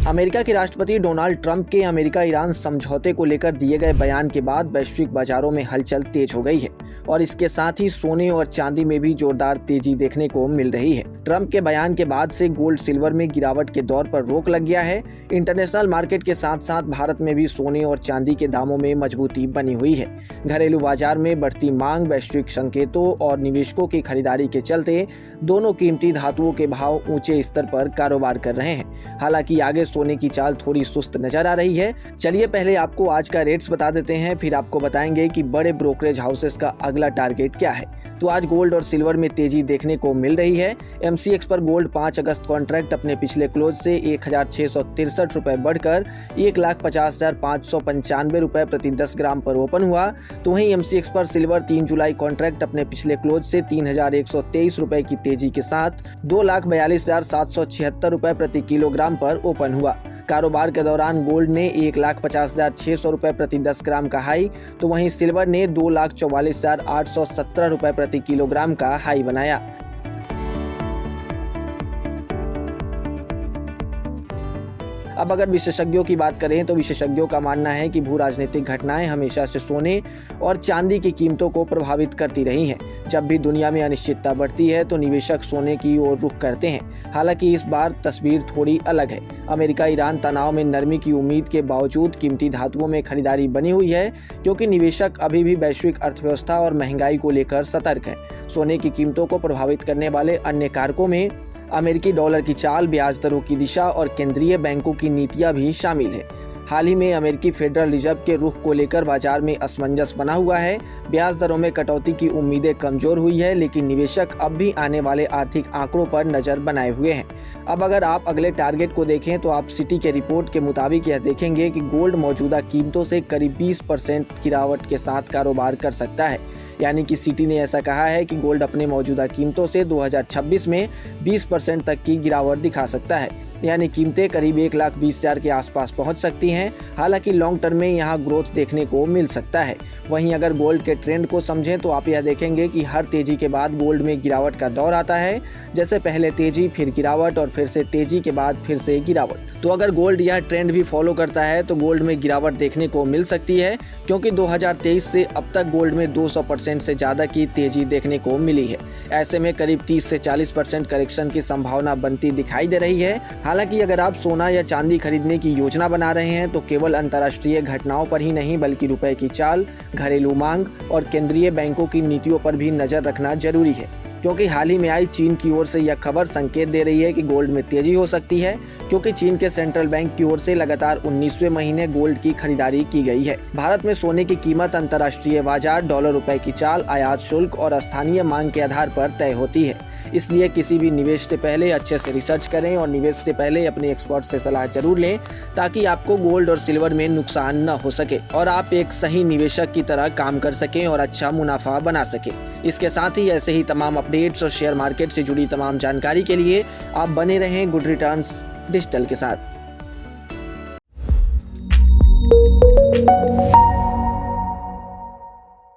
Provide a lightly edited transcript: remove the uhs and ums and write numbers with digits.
America के राष्ट्रपति Donald Trump के अमेरिका ईरान समझौते को लेकर दिए गए बयान के बाद वैश्विक बाजारों में हलचल तेज हो गई है और इसके साथ ही सोने और चांदी में भी जोरदार तेजी देखने को मिल रही है। ट्रंप के बयान के बाद से गोल्ड सिल्वर में गिरावट के दौर पर रोक लग गया है। इंटरनेशनल मार्केट के साथ साथ भारत में भी सोने और चांदी के दामों में मजबूती बनी हुई है। घरेलू बाजार में बढ़ती मांग, वैश्विक संकेतों और निवेशकों की खरीदारी के चलते दोनों कीमती धातुओं के भाव ऊंचे स्तर पर कारोबार कर रहे हैं। हालांकि आगे सोने की चाल थोड़ी सुस्त नजर आ रही है। चलिए पहले आपको आज का रेट्स बता देते हैं, फिर आपको बताएंगे कि बड़े ब्रोकरेज हाउसेस का अगला टारगेट क्या है। तो आज गोल्ड और सिल्वर में तेजी देखने को मिल रही है। MCX पर गोल्ड 5 अगस्त कॉन्ट्रैक्ट अपने पिछले क्लोज से 1663 रुपए बढ़कर 1,50,595 रुपए प्रति 10 ग्राम पर ओपन हुआ। तो वहीं MCX पर सिल्वर 3 जुलाई कॉन्ट्रैक्ट अपने पिछले क्लोज से 3,123 रुपए की तेजी के साथ 2,42,776 रुपए प्रति किलोग्राम पर ओपन हुआ। कारोबार के दौरान गोल्ड ने 1,50,600 रुपए प्रति 10 ग्राम का हाई, तो वहीं सिल्वर ने 2,44,817 रुपए प्रति किलोग्राम का हाई बनाया। अब अगर विशेषज्ञों की बात करें तो विशेषज्ञों का मानना है कि भू राजनीतिक घटनाएं हमेशा से सोने और चांदी की कीमतों को प्रभावित करती रही हैं। जब भी दुनिया में अनिश्चितता बढ़ती है तो निवेशक सोने की ओर रुख करते हैं। हालांकि इस बार तस्वीर थोड़ी अलग है। अमेरिका ईरान तनाव में नरमी की उम्मीद के बावजूद कीमती धातुओं में खरीदारी बनी हुई है, क्योंकि निवेशक अभी भी वैश्विक अर्थव्यवस्था और महंगाई को लेकर सतर्क हैं। सोने की कीमतों को प्रभावित करने वाले अन्य कारकों में अमेरिकी डॉलर की चाल, ब्याज दरों की दिशा और केंद्रीय बैंकों की नीतियां भी शामिल है। हाल ही में अमेरिकी फेडरल रिजर्व के रुख को लेकर बाजार में असमंजस बना हुआ है। ब्याज दरों में कटौती की उम्मीदें कमजोर हुई है, लेकिन निवेशक अब भी आने वाले आर्थिक आंकड़ों पर नजर बनाए हुए हैं। अब अगर आप अगले टारगेट को देखें तो आप सिटी के रिपोर्ट के मुताबिक यह देखेंगे कि गोल्ड मौजूदा कीमतों से करीब 20% गिरावट के साथ कारोबार कर सकता है। यानी कि सिटी ने ऐसा कहा है कि गोल्ड अपने मौजूदा कीमतों से 2026 में 20% तक की गिरावट दिखा सकता है, यानी कीमतें करीब 1,20,000 के आसपास पहुंच सकती हैं। हालांकि लॉन्ग टर्म में यहां ग्रोथ देखने को मिल सकता है। वहीं अगर गोल्ड के ट्रेंड को समझें तो आप यह देखेंगे कि हर तेजी के बाद गोल्ड में गिरावट का दौर आता है। जैसे पहले तेजी, फिर गिरावट और फिर से तेजी के बाद फिर से गिरावट। तो अगर गोल्ड यह ट्रेंड भी फॉलो करता है तो गोल्ड में गिरावट देखने को मिल सकती है, क्योंकि 2023 से अब तक गोल्ड में 200% से ज्यादा की तेजी देखने को मिली है। ऐसे में करीब 30 से 40% करेक्शन की संभावना बनती दिखाई दे रही है। हालांकि अगर आप सोना या चांदी खरीदने की योजना बना रहे हैं तो केवल अंतर्राष्ट्रीय घटनाओं पर ही नहीं बल्कि रुपए की चाल, घरेलू मांग और केंद्रीय बैंकों की नीतियों पर भी नजर रखना जरूरी है, क्योंकि हाल ही में आई चीन की ओर से यह खबर संकेत दे रही है कि गोल्ड में तेजी हो सकती है, क्योंकि चीन के सेंट्रल बैंक की ओर से लगातार 19वें महीने गोल्ड की खरीदारी की गई है। भारत में सोने की कीमत अंतर्राष्ट्रीय बाजार, डॉलर रुपए की चाल, आयात शुल्क और स्थानीय मांग के आधार पर तय होती है। इसलिए किसी भी निवेश से पहले अच्छे से रिसर्च करें और निवेश से पहले अपने एक्सपर्ट से सलाह जरूर लें, ताकि आपको गोल्ड और सिल्वर में नुकसान न हो सके और आप एक सही निवेशक की तरह काम कर सकें और अच्छा मुनाफा बना सकें। इसके साथ ही ऐसे ही तमाम अपडेट्स और शेयर मार्केट से जुड़ी तमाम जानकारी के लिए आप बने रहें गुड रिटर्न्स डिजिटल के साथ।